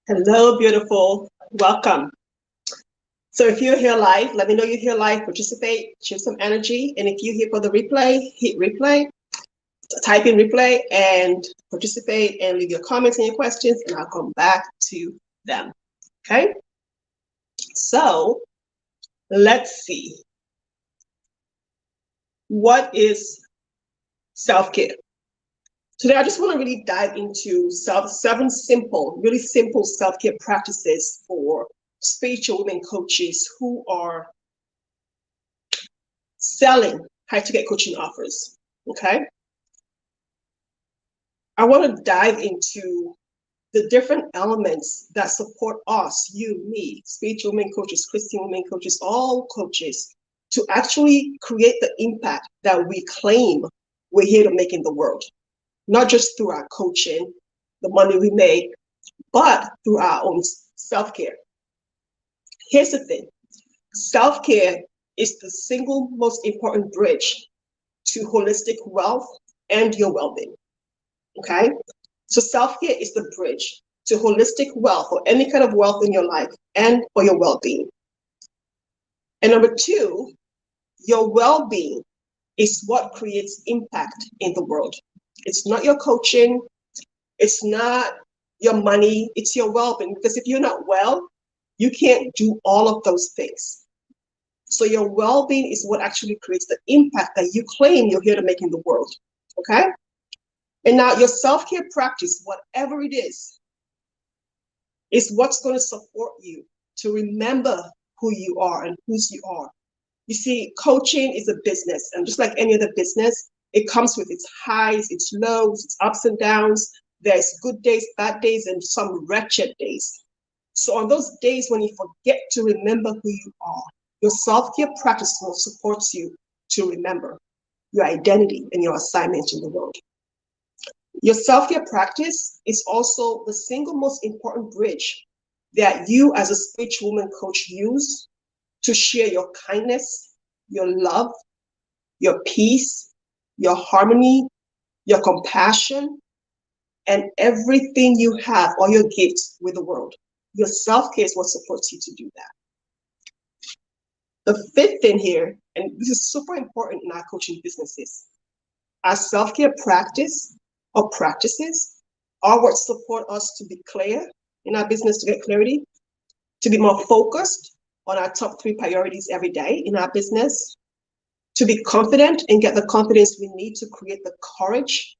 Hello, beautiful. Welcome. So if you're here live, let me know you're here live. Participate, share some energy. And if you're here for the replay, hit replay, type in replay and participate and leave your comments and your questions, and I'll come back to them. Okay? So let's see. What is self-care? Today, I just want to really dive into seven simple, really simple self-care practices for spiritual women coaches who are selling high-ticket coaching offers. Okay? I want to dive into the different elements that support us, you, me, spiritual women coaches, Christian women coaches, all coaches, to actually create the impact that we claim we're here to make in the world. Not just through our coaching, the money we make, but through our own self-care. Here's the thing. Self-care is the single most important bridge to holistic wealth and your well-being. Okay? So self-care is the bridge to holistic wealth or any kind of wealth in your life and for your well-being. And number two, your well-being is what creates impact in the world. It's not your coaching, it's not your money, it's your well-being. Because if you're not well, you can't do all of those things. So your well-being is what actually creates the impact that you claim you're here to make in the world. Okay? And now your self-care practice, whatever it is what's going to support you to remember who you are and whose you are. You see, coaching is a business, and just like any other business, it comes with its highs, its lows, its ups and downs. There's good days, bad days, and some wretched days. So on those days when you forget to remember who you are, your self-care practice will support you to remember your identity and your assignment in the world. Your self-care practice is also the single most important bridge that you as a spiritual woman coach use to share your kindness, your love, your peace, your harmony, your compassion, and everything you have, all your gifts with the world. Your self-care is what supports you to do that. The fifth thing here, and this is super important in our coaching businesses, our self-care practice or practices are what support us to be clear in our business, to get clarity, to be more focused on our top 3 priorities every day in our business, to be confident and get the confidence we need to create the courage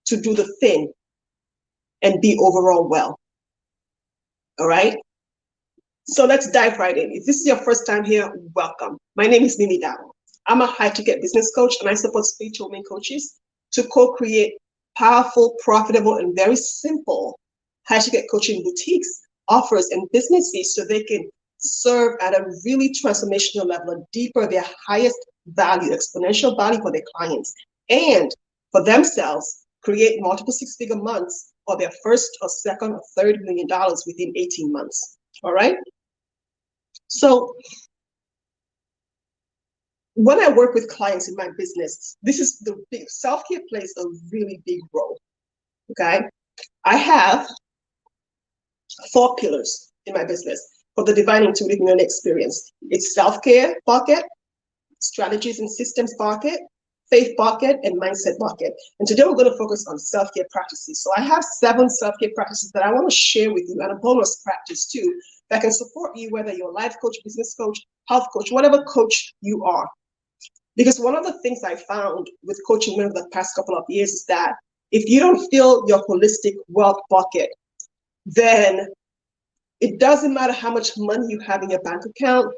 to do the thing and be overall well. All right? So let's dive right in. If this is your first time here, welcome. My name is Dabo. I'm a high-ticket business coach, and I support spiritual women coaches to co-create powerful, profitable, and very simple high-ticket coaching boutiques, offers, and businesses so they can serve at a really transformational level and deeper their highest value, exponential value for their clients, and for themselves, create multiple 6-figure months or their first or second or third $1 million within 18 months. All right? So when I work with clients in my business, this is the big self-care plays a really big role. Okay, I have 4 pillars in my business for the divine intuitive millionaire experience. It's self-care bucket, strategies and systems bucket, faith bucket, and mindset bucket. And today we're going to focus on self-care practices. So I have 7 self-care practices that I want to share with you, and a bonus practice too that can support you, whether you're a life coach, business coach, health coach, whatever coach you are. Because one of the things I found with coaching over the past couple of years is that if you don't fill your holistic wealth bucket, then it doesn't matter how much money you have in your bank account,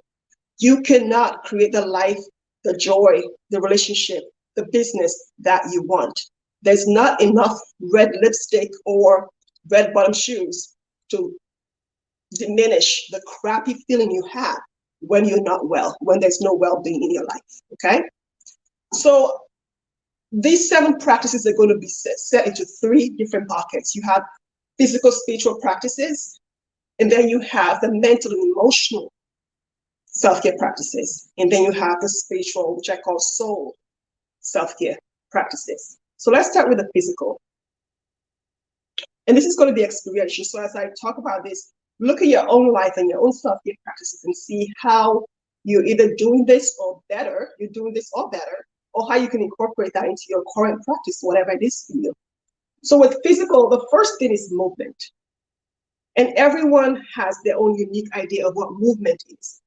you cannot create the life, the joy, the relationship, the business that you want. There's not enough red lipstick or red bottom shoes to diminish the crappy feeling you have when you're not well, when there's no well-being in your life, okay? So these 7 practices are going to be set into 3 different buckets. You have physical, spiritual practices, and then you have the mental and emotional self-care practices, and then you have the spiritual, which I call soul self-care practices. So let's start with the physical. And this is going to be experiential. So as I talk about this, look at your own life and your own self-care practices and see how you're either doing this or better, you're doing this or better, or how you can incorporate that into your current practice, whatever it is for you. So with physical, the first thing is movement. And everyone has their own unique idea of what movement is.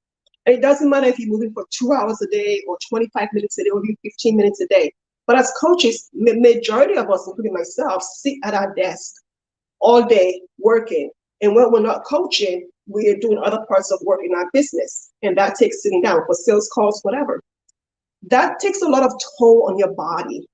And it doesn't matter if you're moving for 2 hours a day or 25 minutes a day or even 15 minutes a day. But as coaches, majority of us, including myself, sit at our desk all day working. And when we're not coaching, we are doing other parts of work in our business. And that takes sitting down for sales calls, whatever. That takes a lot of toll on your body.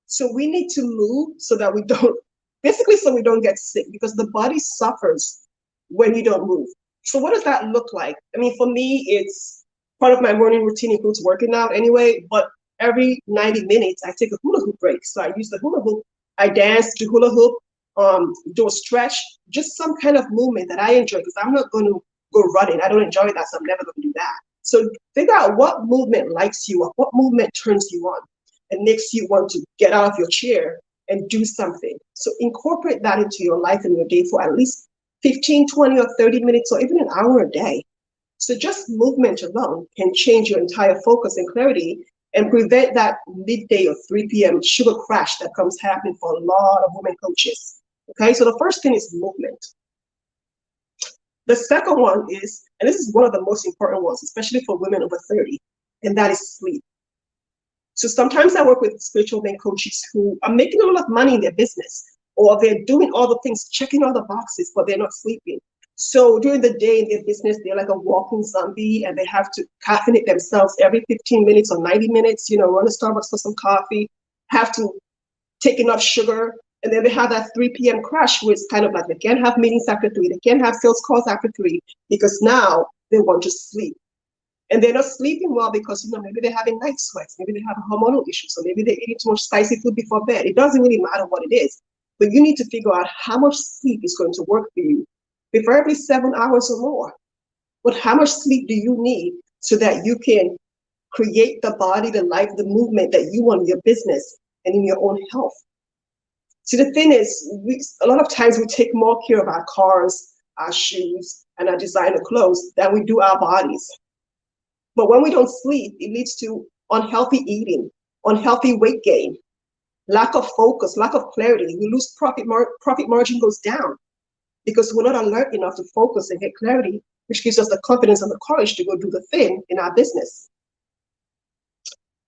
So we need to move so that we don't, basically so we don't get sick, because the body suffers when you don't move. So what does that look like? I mean, for me, it's part of my morning routine includes working out anyway, but every 90 minutes, I take a hula hoop break. So I use the hula hoop, I dance to hula hoop, do a stretch, just some kind of movement that I enjoy, because I'm not going to go running. I don't enjoy that, so I'm never going to do that. So figure out what movement lights you up, what movement turns you on and makes you want to get out of your chair and do something. So incorporate that into your life and your day for at least 15, 20, or 30 minutes, or even an hour a day. So just movement alone can change your entire focus and clarity and prevent that midday or 3 p.m. sugar crash that comes happening for a lot of women coaches. Okay, so the first thing is movement. The second one is, and this is one of the most important ones, especially for women over 30, and that is sleep. So sometimes I work with spiritual men coaches who are making a lot of money in their business, or they're doing all the things, checking all the boxes, but they're not sleeping. So during the day in their business, they're like a walking zombie, and they have to caffeinate themselves every 15 minutes or 90 minutes, run to Starbucks for some coffee, have to take enough sugar. And then they have that 3 p.m. crash where it's kind of like they can't have meetings after 3, they can't have sales calls after 3, because now they want to sleep. And they're not sleeping well because, maybe they're having night sweats, maybe they have hormonal issues, or maybe they're eating too much spicy food before bed. It doesn't really matter what it is, but you need to figure out how much sleep is going to work for you, preferably 7 hours or more. But how much sleep do you need so that you can create the body, the life, the movement that you want in your business and in your own health? See, the thing is, a lot of times we take more care of our cars, our shoes, and our designer clothes than we do our bodies. But when we don't sleep, it leads to unhealthy eating, unhealthy weight gain, lack of focus, lack of clarity. We lose profit margin goes down because we're not alert enough to focus and get clarity, which gives us the confidence and the courage to go do the thing in our business.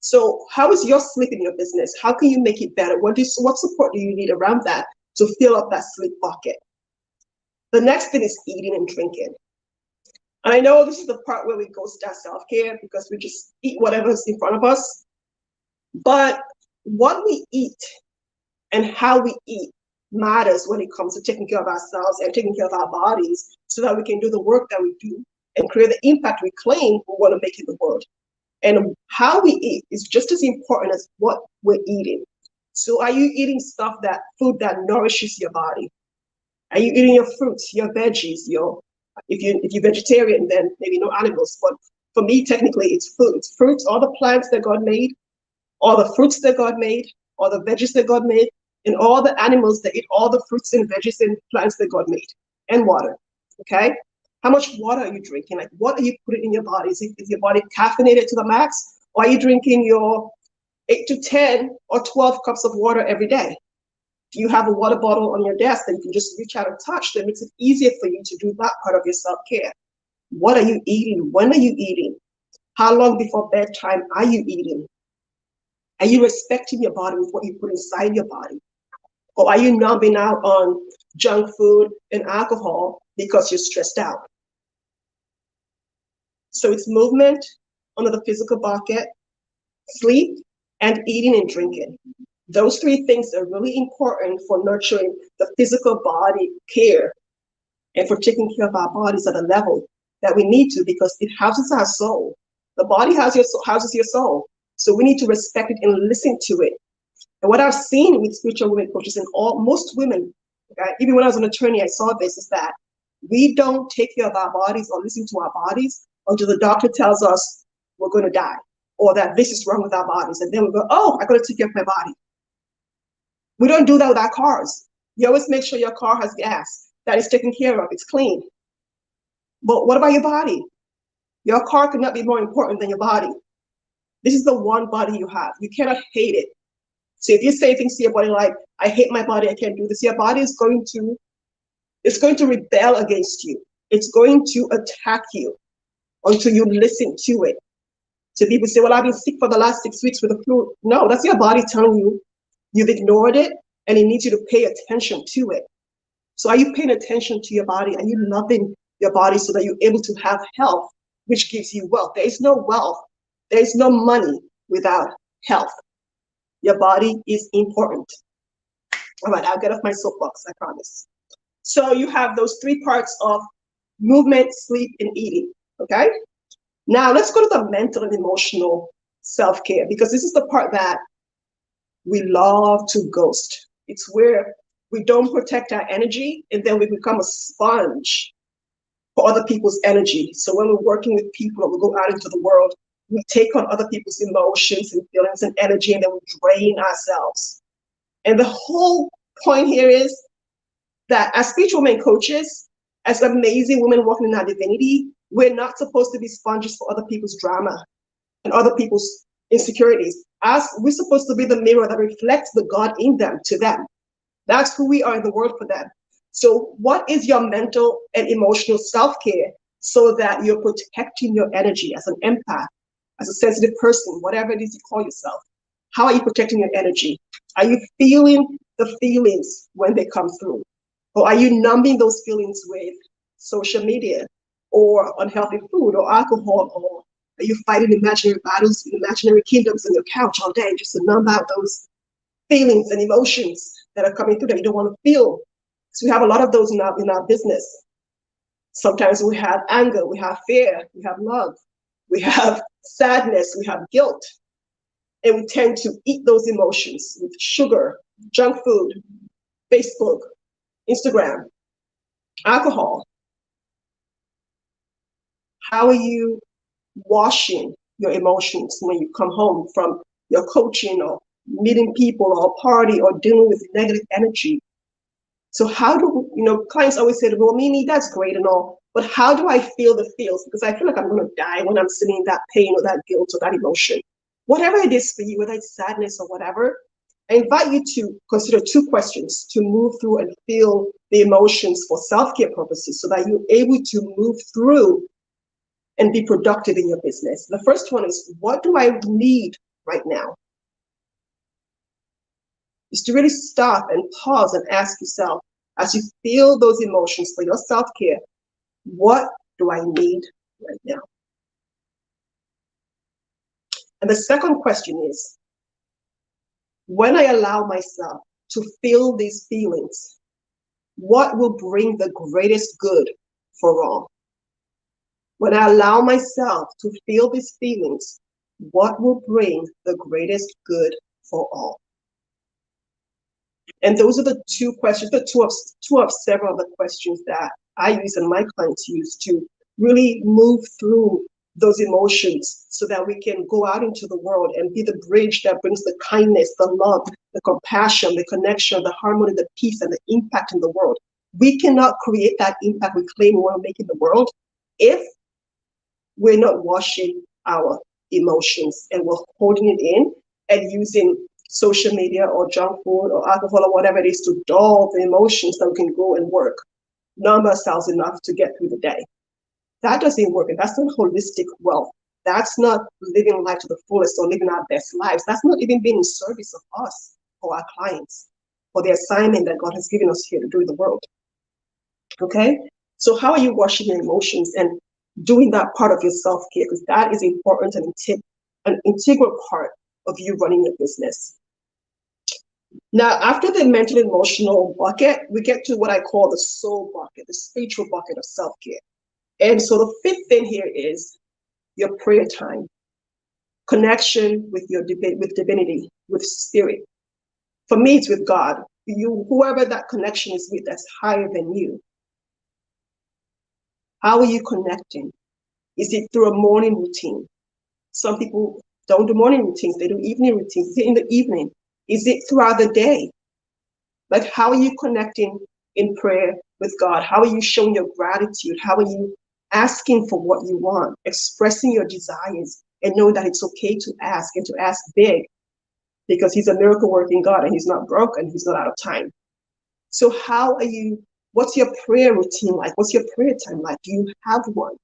So how is your sleep in your business? How can you make it better? What support do you need around that to fill up that sleep bucket? The next thing is eating and drinking. And I know this is the part where we go start self-care because we just eat whatever's in front of us. But what we eat and how we eat matters when it comes to taking care of ourselves and taking care of our bodies so that we can do the work that we do and create the impact we claim we want to make in the world. And how we eat is just as important as what we're eating. So are you eating food that nourishes your body? Are you eating your fruits, your veggies, if you're vegetarian, then maybe no animals. But for me, technically, it's food. It's fruits, all the plants that God made, all the fruits that God made, all the veggies that God made, and all the animals that eat all the fruits and veggies and plants that God made, and water, okay? How much water are you drinking? Like, what are you putting in your body? Is your body caffeinated to the max? Or are you drinking your 8 to 10 or 12 cups of water every day? Do you have a water bottle on your desk that you can just reach out and touch that makes it easier for you to do that part of your self-care? What are you eating? When are you eating? How long before bedtime are you eating? Are you respecting your body with what you put inside your body? Or are you numbing out on junk food and alcohol because you're stressed out? So it's movement under the physical bucket, sleep, and eating and drinking. Those 3 things are really important for nurturing the physical body care and for taking care of our bodies at a level that we need to, because it houses our soul. The body houses your soul. So we need to respect it and listen to it. And what I've seen with spiritual women coaches and most women, okay, even when I was an attorney, I saw this, is that we don't take care of our bodies or listen to our bodies until the doctor tells us we're going to die or that this is wrong with our bodies. And then we go, oh, I got to take care of my body. We don't do that with our cars. You always make sure your car has gas, that is taken care of, it's clean. But what about your body? Your car could not be more important than your body. This is the one body you have. You cannot hate it. So if you say things to your body like, I hate my body, I can't do this, your body is going to rebel against you. It's going to attack you until you listen to it. So people say, well, I've been sick for the last 6 weeks with the flu. No, that's your body telling you you've ignored it and it needs you to pay attention to it. So are you paying attention to your body? Are you loving your body so that you're able to have health, which gives you wealth? There is no wealth. There is no money without health. Your body is important. All right, I'll get off my soapbox, I promise. So you have those 3 parts of movement, sleep, and eating, okay? Now let's go to the mental and emotional self-care, because this is the part that we love to ghost. It's where we don't protect our energy and then we become a sponge for other people's energy. So when we're working with people or we go out into the world, we take on other people's emotions and feelings and energy, and then we drain ourselves. And the whole point here is that as spiritual women coaches, as amazing women walking in our divinity, we're not supposed to be sponges for other people's drama and other people's insecurities. As we're supposed to be the mirror that reflects the God in them to them. That's who we are in the world for them. So what is your mental and emotional self-care so that you're protecting your energy as an empath, as a sensitive person, whatever it is you call yourself? How are you protecting your energy? Are you feeling the feelings when they come through? Or are you numbing those feelings with social media or unhealthy food or alcohol? Or are you fighting imaginary battles in imaginary kingdoms on your couch all day just to numb out those feelings and emotions that are coming through that you don't want to feel? So we have a lot of those in our business. Sometimes we have anger, we have fear, we have love, we have sadness, we have guilt. And we tend to eat those emotions with sugar, junk food, Facebook, Instagram, alcohol. How are you washing your emotions when you come home from your coaching or meeting people or a party or dealing with negative energy? So how do, clients always say, well, Mimi, that's great and all, but how do I feel the feels? Because I feel like I'm going to die when I'm sitting in that pain or that guilt or that emotion. Whatever it is for you, whether it's sadness or whatever, I invite you to consider 2 questions to move through and feel the emotions for self-care purposes so that you're able to move through and be productive in your business. The first one is, what do I need right now? Is to really stop and pause and ask yourself, as you feel those emotions for your self-care, what do I need right now? And the second question is, when I allow myself to feel these feelings, what will bring the greatest good for all? When I allow myself to feel these feelings, what will bring the greatest good for all? And those are the 2 questions, the two of several of the questions that I use and my clients use to really move through those emotions so that we can go out into the world and be the bridge that brings the kindness, the love, the compassion, the connection, the harmony, the peace, and the impact in the world. We cannot create that impact we claim we want to make in the world if we're not washing our emotions and we're holding it in and using social media or junk food or alcohol or whatever it is to dull the emotions that we can go and work, numb ourselves enough to get through the day. That doesn't work, and that's not holistic wealth. That's not living life to the fullest or living our best lives. That's not even being in service of us or our clients or the assignment that God has given us here to do in the world. Okay? So how are you washing your emotions and doing that part of your self-care? Because that is important and an integral part of you running your business. Now, after the mental and emotional bucket, we get to what I call the soul bucket, the spiritual bucket of self-care. And so the 5th thing here is your prayer time, connection with with divinity, with spirit. For me, it's with God. Whoever that connection is with, that's higher than you. How are you connecting? Is it through a morning routine? Some people don't do morning routines, they do evening routines. Is it in the evening? Is it throughout the day? Like, how are you connecting in prayer with God? How are you showing your gratitude? How are you asking for what you want, expressing your desires, and knowing that it's okay to ask and to ask big, because he's a miracle working God and he's not broken, he's not out of time. So how are you, what's your prayer routine like? What's your prayer time like? Do you have one?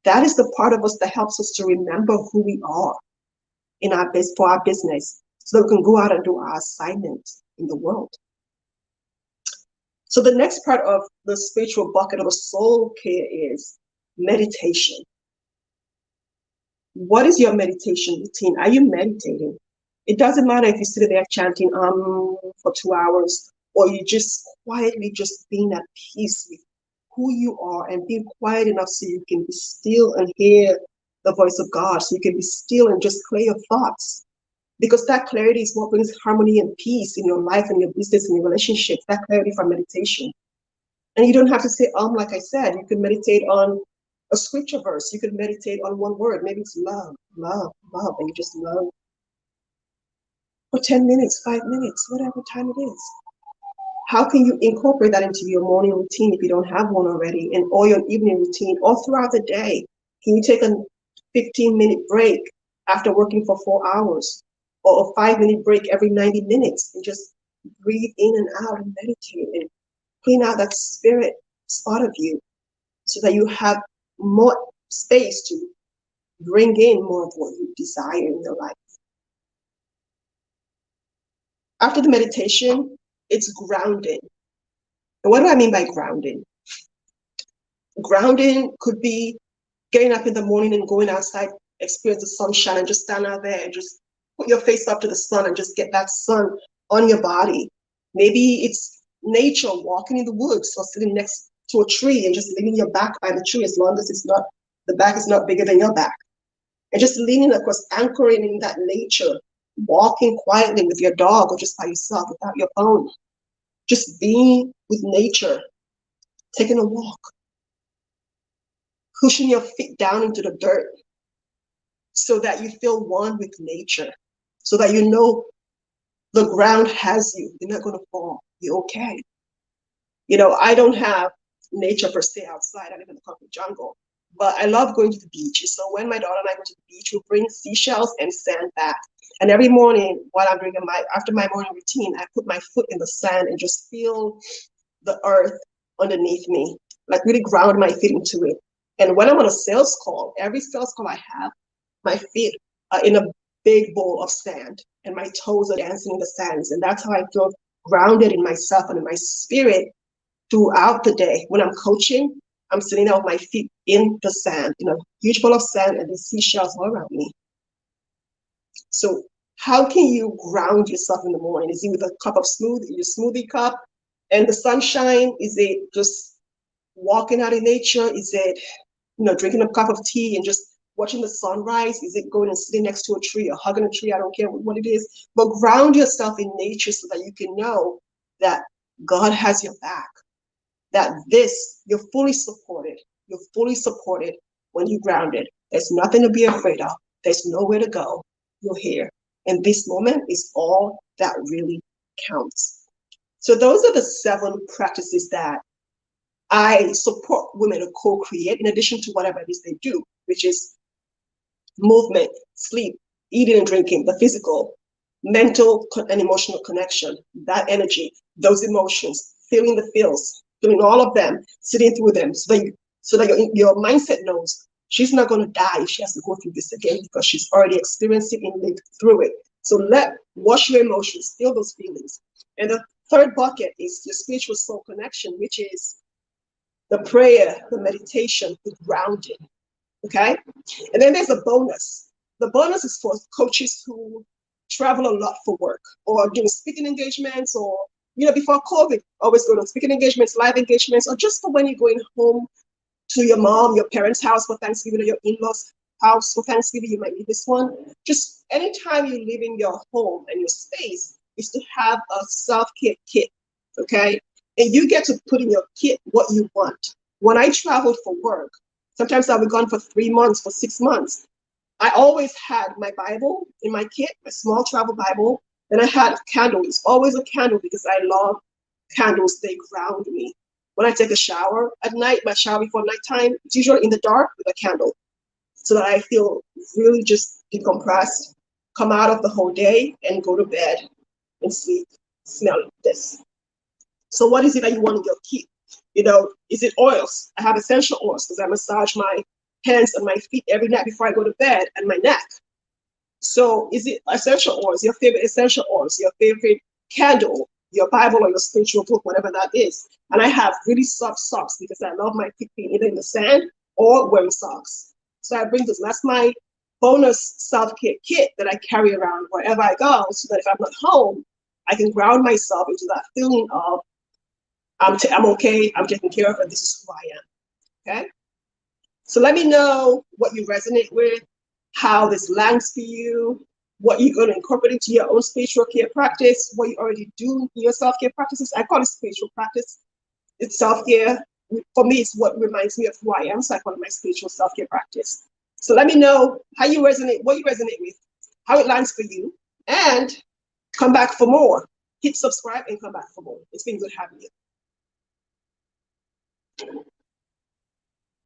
That is the part of us that helps us to remember who we are in our for our business, so that we can go out and do our assignment in the world. So the next part of the spiritual bucket of a soul care is meditation. What is your meditation routine? Are you meditating? It doesn't matter if you sit there chanting for 2 hours, or you just quietly just being at peace with who you are and being quiet enough so you can be still and hear the voice of God, so you can be still and just clear your thoughts. Because that clarity is what brings harmony and peace in your life and your business and your relationships, that clarity from meditation. And you don't have to say, like I said, you can meditate on a scripture verse. You could meditate on one word. Maybe it's love, love, love, and you just love for 10 minutes, 5 minutes, whatever time it is. How can you incorporate that into your morning routine if you don't have one already, and or your evening routine, or throughout the day? Can you take a 15-minute break after working for 4 hours, or a 5-minute break every 90 minutes, and just breathe in and out and meditate and clean out that spirit part of you, so that you have more space to bring in more of what you desire in your life. After the meditation, it's grounding. And what do I mean by grounding? Grounding could be getting up in the morning and going outside, experience the sunshine, and just stand out there and just put your face up to the sun and just get that sun on your body. Maybe it's nature, walking in the woods, or sitting next to a tree and just leaning your back by the tree, as long as it's not, the back is not bigger than your back. And just leaning across, anchoring in that nature, walking quietly with your dog or just by yourself without your phone. Just being with nature, taking a walk, pushing your feet down into the dirt so that you feel one with nature, so that you know the ground has you. You're not going to fall. You're okay. You know, I don't have nature per se outside. I live in the concrete jungle, but I love going to the beach. So when my daughter and I go to the beach, we'll bring seashells and sand back. And every morning while I'm doing after my morning routine, I put my foot in the sand and just feel the earth underneath me, like really ground my feet into it. And when I'm on a sales call, every sales call I have, my feet are in a big bowl of sand and my toes are dancing in the sands. And that's how I feel grounded in myself and in my spirit throughout the day. When I'm coaching, I'm sitting out with my feet in the sand, in a huge bowl of sand, and the seashells all around me. So how can you ground yourself in the morning? Is it with a cup of smoothie, your smoothie cup, and the sunshine? Is it just walking out in nature? Is it, drinking a cup of tea and just watching the sunrise? Is it going and sitting next to a tree or hugging a tree? I don't care what it is, but ground yourself in nature so that you can know that God has your back, that you're fully supported. You're fully supported when you're grounded. There's nothing to be afraid of. There's nowhere to go. You're here. And this moment is all that really counts. So those are the 7 practices that I support women to co-create, in addition to whatever it is they do, which is movement, sleep, eating and drinking, the physical, mental and emotional connection, that energy, those emotions, feeling the feels, feeling all of them, sitting through them, so that your mindset knows she's not going to die if she has to go through this again, because she's already experienced it and lived through it. So wash your emotions, feel those feelings. And the third bucket is your spiritual soul connection, which is the prayer, the meditation, the grounding. Okay? And then there's a bonus. The bonus is for coaches who travel a lot for work, or doing speaking engagements, or, before COVID, always go to speaking engagements, live engagements, or just for when you're going home to your mom, your parents' house for Thanksgiving, or your in-laws' house for Thanksgiving. You might need this one. Just anytime you live in your home and your space, is to have a SelfKit kit, okay? And you get to put in your kit what you want. When I traveled for work, sometimes I would be gone for 3 months, for 6 months. I always had my Bible in my kit, my small travel Bible, Then I had a candle. It's always a candle because I love candles. They ground me. When I take a shower at night, my shower before nighttime, it's usually in the dark with a candle so that I feel really just decompressed, come out of the whole day and go to bed and sleep smelling this. So what is it that you want in your kit? You know, is it oils? I have essential oils because I massage my hands and my feet every night before I go to bed and my neck. So is it essential oils, your favorite essential oils, your favorite candle, your Bible or your spiritual book, whatever that is? And I have really soft socks because I love my feet being either in the sand or wearing socks. So I bring this. That's my bonus self-care kit that I carry around wherever I go so that if I'm not home, I can ground myself into that feeling of I'm okay, I'm taken care of, and this is who I am, okay? So let me know what you resonate with, how this lands for you, what you're going to incorporate into your own spiritual care practice, what you already do in your self-care practices. I call it spiritual practice. It's self-care. For me, it's what reminds me of who I am, so I call it my spiritual self-care practice. So let me know how you resonate, what you resonate with, how it lands for you, and come back for more. Hit subscribe and come back for more. It's been good having you.